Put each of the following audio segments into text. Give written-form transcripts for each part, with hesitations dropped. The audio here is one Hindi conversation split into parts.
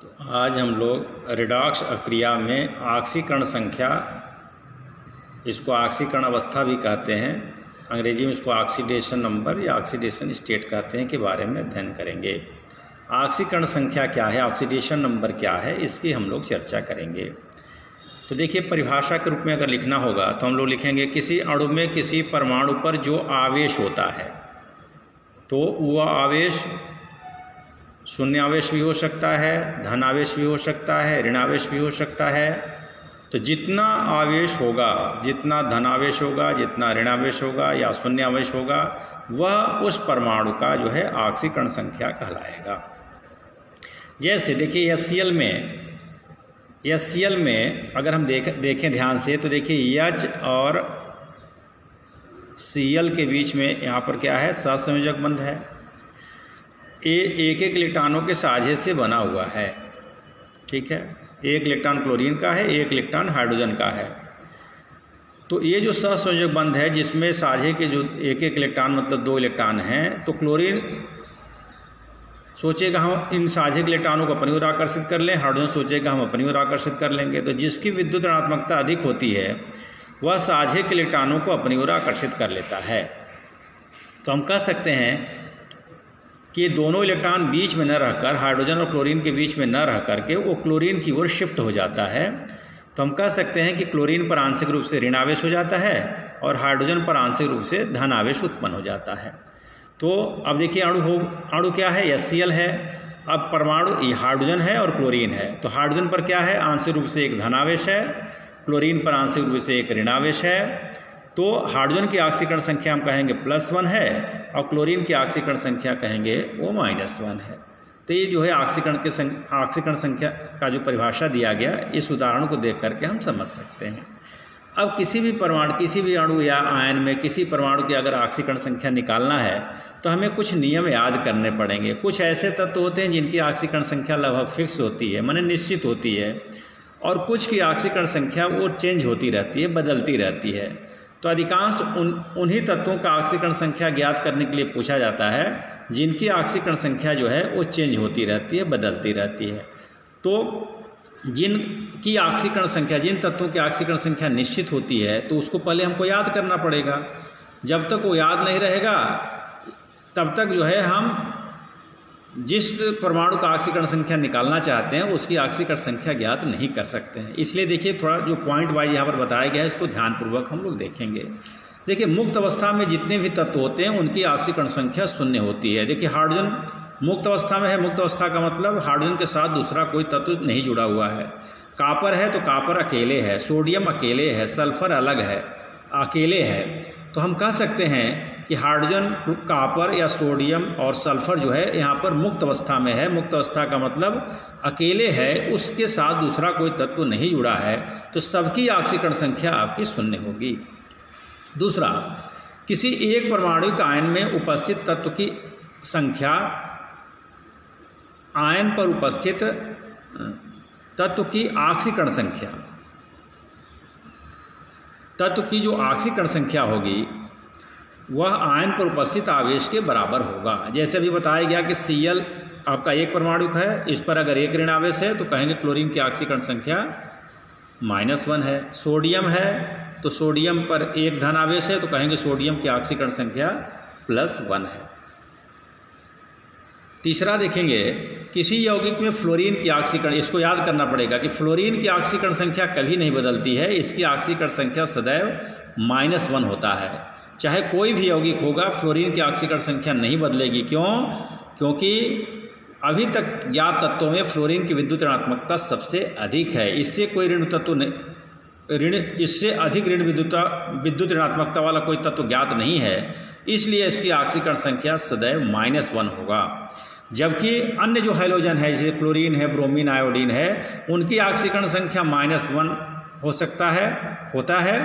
तो आज हम लोग रिडॉक्स अक्रिया में ऑक्सीकरण संख्या, इसको ऑक्सीकरण अवस्था भी कहते हैं, अंग्रेजी में इसको ऑक्सीडेशन नंबर या ऑक्सीडेशन स्टेट कहते हैं, के बारे में अध्ययन करेंगे। ऑक्सीकरण संख्या क्या है, ऑक्सीडेशन नंबर क्या है, इसकी हम लोग चर्चा करेंगे। तो देखिए, परिभाषा के रूप में अगर लिखना होगा तो हम लोग लिखेंगे किसी अणु में किसी परमाणु पर जो आवेश होता है, तो वह आवेश शून्य आवेश भी हो सकता है, धन आवेश भी हो सकता है, ऋण आवेश भी हो सकता है। तो जितना आवेश होगा, जितना धन आवेश होगा, जितना ऋण आवेश होगा या शून्य आवेश होगा, वह उस परमाणु का जो है ऑक्सीकरण संख्या कहलाएगा। जैसे देखिए HCl में अगर हम देखें ध्यान से, तो देखिए H और Cl के बीच में यहाँ पर क्या है, सहसंयोजक बंध है। एक इलेक्ट्रॉनों के साझे से बना हुआ है, ठीक है। एक इलेक्ट्रॉन क्लोरीन का है, एक इलेक्ट्रॉन हाइड्रोजन का है। तो ये जो सहसंयोजक बंध है, जिसमें साझे के जो एक इलेक्ट्रॉन मतलब 2 इलेक्ट्रॉन हैं, तो क्लोरीन सोचेगा हम इन साझे इलेक्ट्रॉनों को अपनी ओर आकर्षित कर लें, हाइड्रोजन सोचेगा हम अपनी ओर आकर्षित कर लेंगे। तो जिसकी विद्युत ऋणात्मकता अधिक होती है वह साझे इलेक्ट्रॉनों को अपनी ओर आकर्षित कर लेता है। तो हम कह सकते हैं कि दोनों इलेक्ट्रॉन बीच में न रहकर, हाइड्रोजन और क्लोरीन के बीच में न रह करके वो क्लोरीन की ओर शिफ्ट हो जाता है। तो हम कह सकते हैं कि क्लोरीन पर आंशिक रूप से ऋण आवेश हो जाता है और हाइड्रोजन पर आंशिक रूप से धन आवेश उत्पन्न हो जाता है। तो अब देखिए अणु क्या है, HCl है। अब परमाणु हाइड्रोजन है और क्लोरीन है। तो हाइड्रोजन पर क्या है, आंशिक रूप से एक धन आवेश है, क्लोरीन पर आंशिक रूप से एक ऋण आवेश है। तो हाइड्रोजन की ऑक्सीकरण संख्या हम कहेंगे +1 है और क्लोरीन की ऑक्सीकरण संख्या कहेंगे वो -1 है। तो ये जो है ऑक्सीकरण संख्या का जो परिभाषा दिया गया, इस उदाहरण को देख करके हम समझ सकते हैं। अब किसी भी परमाणु, किसी भी अणु या आयन में किसी परमाणु की अगर ऑक्सीकरण संख्या निकालना है तो हमें कुछ नियम याद करने पड़ेंगे। कुछ ऐसे तत्व होते हैं जिनकी ऑक्सीकरण संख्या लगभग फिक्स होती है, माने निश्चित होती है, और कुछ की ऑक्सीकरण संख्या वो चेंज होती रहती है, बदलती रहती है। तो अधिकांश उन्हीं तत्वों का ऑक्सीकरण संख्या ज्ञात करने के लिए पूछा जाता है जिनकी ऑक्सीकरण संख्या जो है वो चेंज होती रहती है, बदलती रहती है। तो जिनकी ऑक्सीकरण संख्या, जिन तत्वों की ऑक्सीकरण संख्या निश्चित होती है, तो उसको पहले हमको याद करना पड़ेगा। जब तक वो याद नहीं रहेगा तब तक जो है हम जिस परमाणु का ऑक्सीकरण संख्या निकालना चाहते हैं उसकी ऑक्सीकरण संख्या ज्ञात नहीं कर सकते हैं। इसलिए देखिए, थोड़ा जो पॉइंट वाइज यहाँ पर बताया गया है इसको ध्यानपूर्वक हम लोग देखेंगे। देखिए, मुक्त अवस्था में जितने भी तत्व होते हैं उनकी ऑक्सीकरण संख्या 0 होती है। देखिए, हाइड्रोजन मुक्त अवस्था में है। मुक्त अवस्था का मतलब हाइड्रोजन के साथ दूसरा कोई तत्व नहीं जुड़ा हुआ है। कॉपर है तो कॉपर अकेले है, सोडियम अकेले है, सल्फर अलग है, अकेले है। तो हम कह सकते हैं कि हाइड्रोजन, कॉपर या सोडियम और सल्फर जो है यहाँ पर मुक्त अवस्था में है। मुक्त अवस्था का मतलब अकेले है, उसके साथ दूसरा कोई तत्व नहीं जुड़ा है, तो सबकी ऑक्सीकरण संख्या आपकी 0 होगी। दूसरा, किसी एक परमाणु आयन में उपस्थित तत्व की संख्या, आयन पर उपस्थित तत्व की ऑक्सीकरण संख्या, तत्व की जो ऑक्सीकरण संख्या होगी वह आयन पर उपस्थित आवेश के बराबर होगा। जैसे अभी बताया गया कि Cl आपका एक परमाणु है, इस पर अगर एक ऋण आवेश है तो कहेंगे क्लोरीन की ऑक्सीकरण संख्या -1 है। सोडियम है तो सोडियम पर एक धन आवेश है तो कहेंगे सोडियम की ऑक्सीकरण संख्या +1 है। तीसरा देखेंगे, किसी यौगिक में फ्लोरीन की ऑक्सीकरण, इसको याद करना पड़ेगा कि फ्लोरीन की ऑक्सीकरण संख्या कभी नहीं बदलती है, इसकी ऑक्सीकरण संख्या सदैव -1 होता है। चाहे कोई भी यौगिक होगा, फ्लोरीन की ऑक्सीकरण संख्या नहीं बदलेगी। क्यों? क्योंकि अभी तक ज्ञात तत्वों में फ्लोरीन की विद्युत ऋणात्मकता सबसे अधिक है। इससे कोई ऋण तत्व इससे अधिक विद्युत ऋणात्मकता वाला कोई तत्व ज्ञात नहीं है, इसलिए इसकी ऑक्सीकरण संख्या सदैव -1 होगा। जबकि अन्य जो हैलोजन है, जैसे क्लोरीन है, ब्रोमीन, आयोडीन है, उनकी ऑक्सीकरण संख्या -1 हो सकता है, होता है।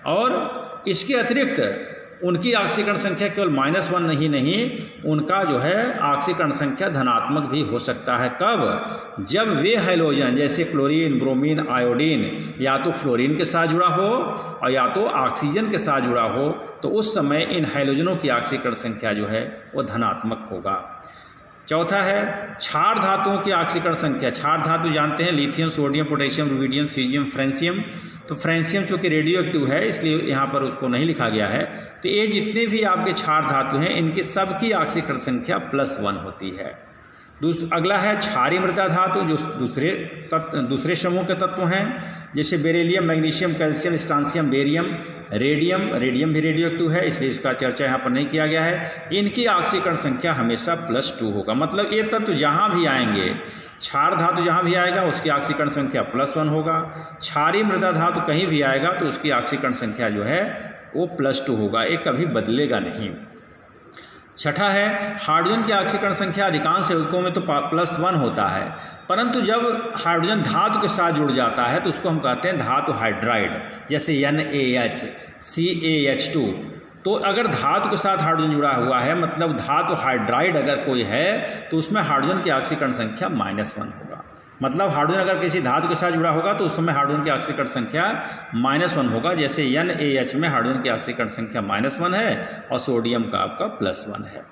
और इसके अतिरिक्त उनकी ऑक्सीकरण संख्या केवल -1 नहीं, उनका जो है ऑक्सीकरण संख्या धनात्मक भी हो सकता है। कब? जब वे हैलोजन जैसे क्लोरीन, ब्रोमीन, आयोडीन या तो फ्लोरीन के साथ जुड़ा हो और या तो ऑक्सीजन के साथ जुड़ा हो, तो उस समय इन हैलोजनों की ऑक्सीकरण संख्या जो है वो धनात्मक होगा। चौथा है क्षार धातुओं की ऑक्सीकरण संख्या। क्षार धातु जानते हैं lithium, sodium, potassium, rubidium, caesium, francium. तो फ्रेंसियम चूँकि रेडियो एक्टिव है इसलिए यहाँ पर उसको नहीं लिखा गया है। तो ये जितने भी आपके क्षार धातु हैं इनकी सबकी ऑक्सीकरण संख्या +1 होती है। अगला है क्षारीय मृदा धातु जो दूसरे समूह के तत्व हैं, जैसे beryllium, magnesium, calcium, strontium, barium, radium भी रेडियो एक्टिव है इसलिए इसका चर्चा यहाँ पर नहीं किया गया है। इनकी ऑक्सीकरण संख्या हमेशा +2 होगा। मतलब ये तत्व जहाँ भी आएंगे, क्षार धातु जहाँ भी आएगा उसकी ऑक्सीकरण संख्या +1 होगा। क्षारीय मृदा धातु कहीं भी आएगा तो उसकी ऑक्सीकरण संख्या जो है वो +2 होगा, ये कभी बदलेगा नहीं। छठा है हाइड्रोजन की ऑक्सीकरण संख्या अधिकांश यौगिकों में तो +1 होता है, परंतु जब हाइड्रोजन धातु के साथ जुड़ जाता है तो उसको हम कहते हैं धातु हाइड्राइड, जैसे NaH, CaH2। तो अगर धातु के साथ हाइड्रोजन जुड़ा हुआ है मतलब धातु हाइड्राइड अगर कोई है तो उसमें हाइड्रोजन की ऑक्सीकरण संख्या -1 होगा। मतलब हाइड्रोजन अगर किसी धातु के साथ जुड़ा होगा तो उस समय हाइड्रोजन की ऑक्सीकरण संख्या -1 होगा। जैसे NaH में हाइड्रोजन की ऑक्सीकरण संख्या -1 है और सोडियम का आपका +1 है।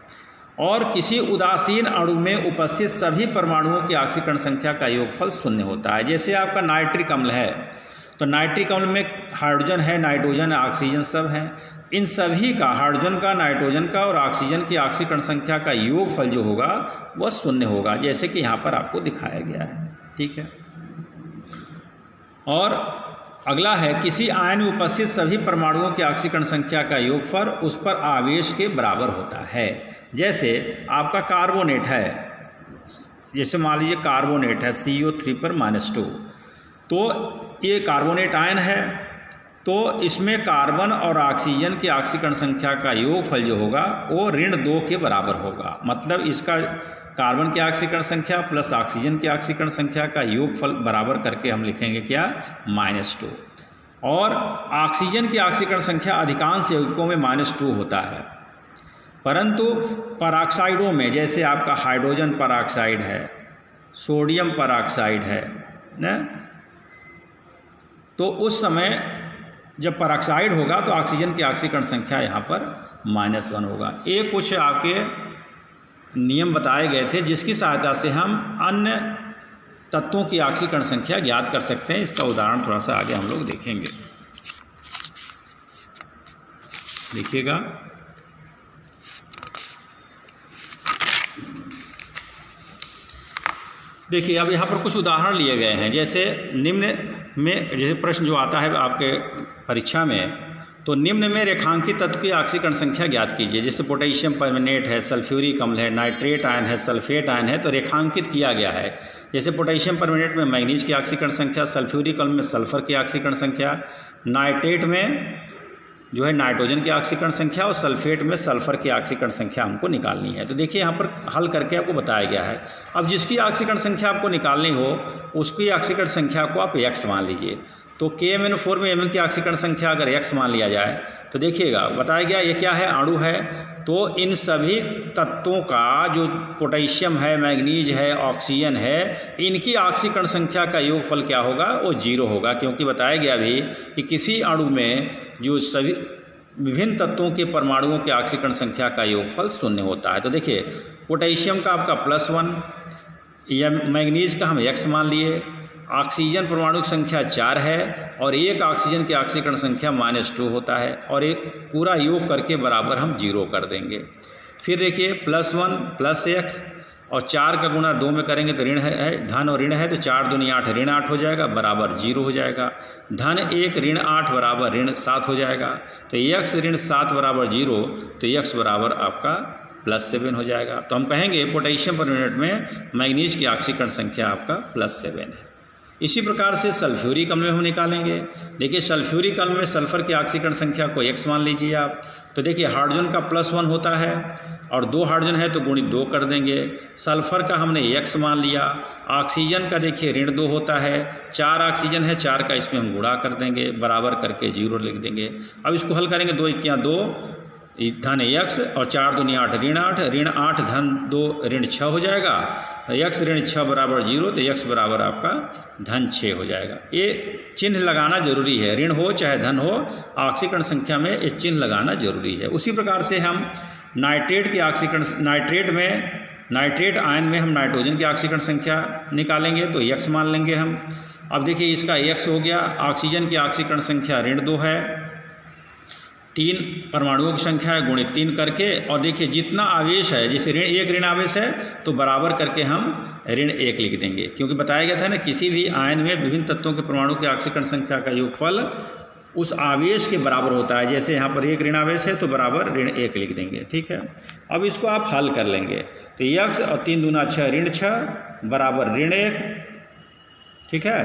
और किसी उदासीन अणु में उपस्थित सभी परमाणुओं की ऑक्सीकरण संख्या का योगफल 0 होता है। जैसे आपका नाइट्रिक अम्ल है तो नाइट्रिक अम्ल में हाइड्रोजन है, नाइट्रोजन है, ऑक्सीजन सब हैं। इन सभी का, हाइड्रोजन का, नाइट्रोजन का और ऑक्सीजन की ऑक्सीकरण संख्या का योगफल जो होगा वह 0 होगा, जैसे कि यहाँ पर आपको दिखाया गया है। ठीक है। और अगला है किसी आयन में उपस्थित सभी परमाणुओं की ऑक्सीकरण संख्या का योगफल उस पर आवेश के बराबर होता है। जैसे आपका कार्बोनेट है, जैसे मान लीजिए कार्बोनेट है CO3 पर -2, तो ये कार्बोनेट आयन है तो इसमें कार्बन और ऑक्सीजन की ऑक्सीकरण संख्या का योगफल जो होगा वो -2 के बराबर होगा। मतलब इसका कार्बन की ऑक्सीकरण संख्या प्लस ऑक्सीजन की ऑक्सीकरण संख्या का योगफल बराबर करके हम लिखेंगे क्या, -2। और ऑक्सीजन की ऑक्सीकरण संख्या अधिकांश यौगिकों में -2 होता है, परंतु परऑक्साइडों में जैसे आपका हाइड्रोजन परऑक्साइड है, सोडियम परऑक्साइड है ना, तो उस समय जब परऑक्साइड होगा तो ऑक्सीजन की ऑक्सीकरण संख्या यहाँ पर -1 होगा। ये कुछ आपके नियम बताए गए थे जिसकी सहायता से हम अन्य तत्वों की ऑक्सीकरण संख्या ज्ञात कर सकते हैं। इसका उदाहरण थोड़ा सा आगे हम लोग देखेंगे। देखिएगा, देखिए अब यहाँ पर कुछ उदाहरण लिए गए हैं। जैसे निम्न में, जैसे प्रश्न जो आता है आपके परीक्षा में, तो निम्न में रेखांकित तत्व की ऑक्सीकरण संख्या ज्ञात कीजिए। जैसे पोटेशियम परमैंगनेट है, सल्फ्यूरिक अम्ल है, नाइट्रेट आयन है, सल्फेट आयन है, तो रेखांकित किया गया है। जैसे पोटेशियम परमैंगनेट में मैग्नीज की ऑक्सीकरण संख्या, सल्फ्यूरिक अम्ल में सल्फर की ऑक्सीकरण संख्या, नाइट्रेट में जो है नाइट्रोजन की ऑक्सीकरण संख्या और सल्फेट में सल्फर की ऑक्सीकरण संख्या हमको निकालनी है। तो देखिए यहाँ पर हल करके आपको बताया गया है। अब जिसकी ऑक्सीकरण संख्या आपको निकालनी हो उसकी ऑक्सीकरण संख्या को आप x मान लीजिए। तो KMnO4 में Mn की ऑक्सीकरण संख्या अगर x मान लिया जाए तो देखिएगा बताया गया ये क्या है, अणु है। तो इन सभी तत्वों का जो पोटेशियम है, मैग्नीज है, ऑक्सीजन है, इनकी ऑक्सीकरण संख्या का योगफल क्या होगा, वो 0 होगा, क्योंकि बताया गया भी कि किसी अणु में जो सभी विभिन्न तत्वों के परमाणुओं की ऑक्सीकरण संख्या का योगफल 0 होता है। तो देखिए पोटेशियम का आपका +1 या मैग्नीज का हम x मान लिए, ऑक्सीजन परमाणु की संख्या 4 है और एक ऑक्सीजन की ऑक्सीकरण संख्या -2 होता है, और एक पूरा योग करके बराबर हम 0 कर देंगे। फिर देखिए +1 + x और 4 का गुणा 2 में करेंगे तो ऋण है, धन और ऋण है, तो 4 दूनी 8 ऋण 8 हो जाएगा, बराबर 0 हो जाएगा। धन 1 ऋण 8 बराबर ऋण 7 हो जाएगा। तो x ऋण 7 बराबर 0, तो x बराबर आपका +7 हो जाएगा। तो हम कहेंगे पोटेशियम परमैंगनेट में मैग्नीज की ऑक्सीकरण संख्या आपका +7 है। इसी प्रकार से सल्फ्यूरिक अम्ल में हम निकालेंगे। देखिए सल्फ्यूरिक अम्ल में सल्फर की ऑक्सीकरण संख्या को x मान लीजिए आप। तो देखिए हाइड्रोजन का +1 होता है और 2 हाइड्रोजन है तो गुणित 2 कर देंगे। सल्फर का हमने x मान लिया। ऑक्सीजन का देखिए ऋण 2 होता है, 4 ऑक्सीजन है, 4 का इसमें हम गुणा कर देंगे, बराबर करके 0 लिख देंगे। अब इसको हल करेंगे, 2 × 2 धन x और 4 दूनी 8 ऋण 8, ऋण 8 धन 2 ऋण 6 हो जाएगा। x ऋण 6 बराबर 0, तो x बराबर आपका धन 6 हो जाएगा। ये चिन्ह लगाना जरूरी है, ऋण हो चाहे धन हो, ऑक्सीकरण संख्या में ये चिन्ह लगाना जरूरी है। उसी प्रकार से हम नाइट्रेट की ऑक्सीकरण, नाइट्रेट में नाइट्रेट आयन में हम नाइट्रोजन की ऑक्सीकरण संख्या निकालेंगे तो x मान लेंगे हम। अब देखिए इसका x हो गया, ऑक्सीजन की ऑक्सीकरण संख्या ऋण 2 है, 3 परमाणुओं की संख्या है गुणित 3 करके, और देखिए जितना आवेश है, जैसे ऋण 1 ऋण आवेश है तो बराबर करके हम ऋण 1 लिख देंगे, क्योंकि बताया गया था ना किसी भी आयन में विभिन्न तत्वों के परमाणु की ऑक्सीकरण संख्या का योगफल उस आवेश के बराबर होता है। जैसे यहाँ पर 1 ऋण आवेश है तो बराबर ऋण 1 लिख देंगे, ठीक है। अब इसको आप हल कर लेंगे तो x और 3 दूना 6 ऋण 6 बराबर ऋण 1, ठीक है।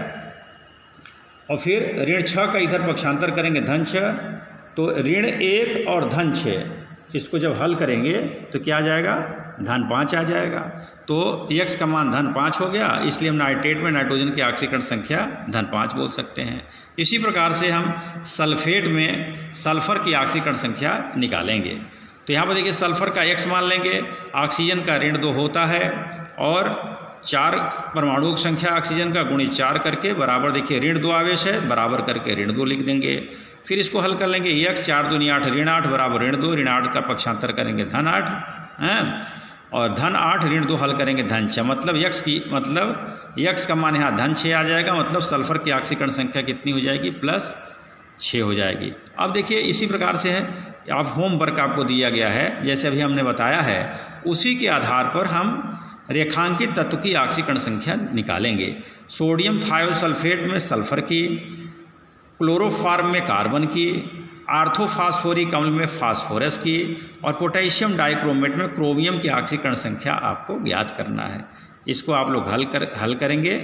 और फिर ऋण 6 का इधर पक्षांतर करेंगे धन 6, तो ऋण 1 और धन 6 इसको जब हल करेंगे तो क्या आ जाएगा, धन 5 आ जाएगा। तो x का मान धन 5 हो गया, इसलिए हम नाइट्रेट में नाइट्रोजन की ऑक्सीकरण संख्या धन 5 बोल सकते हैं। इसी प्रकार से हम सल्फेट में सल्फर की ऑक्सीकरण संख्या निकालेंगे। तो यहाँ पर देखिए सल्फर का x मान लेंगे, ऑक्सीजन का ऋण 2 होता है, और 4 परमाणुओं की संख्या ऑक्सीजन का गुणित 4 करके बराबर, देखिए ऋण 2 आवेश है बराबर करके ऋण 2 लिख देंगे। फिर इसको हल कर लेंगे, x 4 दूनी 8 ऋण 8 बराबर ऋण 2, ऋण 8 का पक्षांतर करेंगे धन 8 हैं, और धन 8 ऋण 2 हल करेंगे धन 6, मतलब x का मान यहाँ धन 6 आ जाएगा, मतलब सल्फर की ऑक्सीकरण संख्या कितनी हो जाएगी, +6 हो जाएगी। अब देखिए इसी प्रकार से है, आप होमवर्क आपको दिया गया है, जैसे अभी हमने बताया है उसी के आधार पर हम रेखांकित तत्व की ऑक्सीकरण संख्या निकालेंगे। सोडियम थायोसल्फेट में सल्फर की, क्लोरोफॉर्म में कार्बन की, आर्थोफॉस्फोरिक अम्ल में फास्फोरस की, और पोटेशियम डाइक्रोमेट में क्रोमियम की ऑक्सीकरण संख्या आपको ज्ञात करना है। इसको आप लोग हल करेंगे,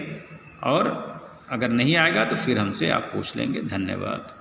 और अगर नहीं आएगा तो फिर हमसे आप पूछ लेंगे। धन्यवाद।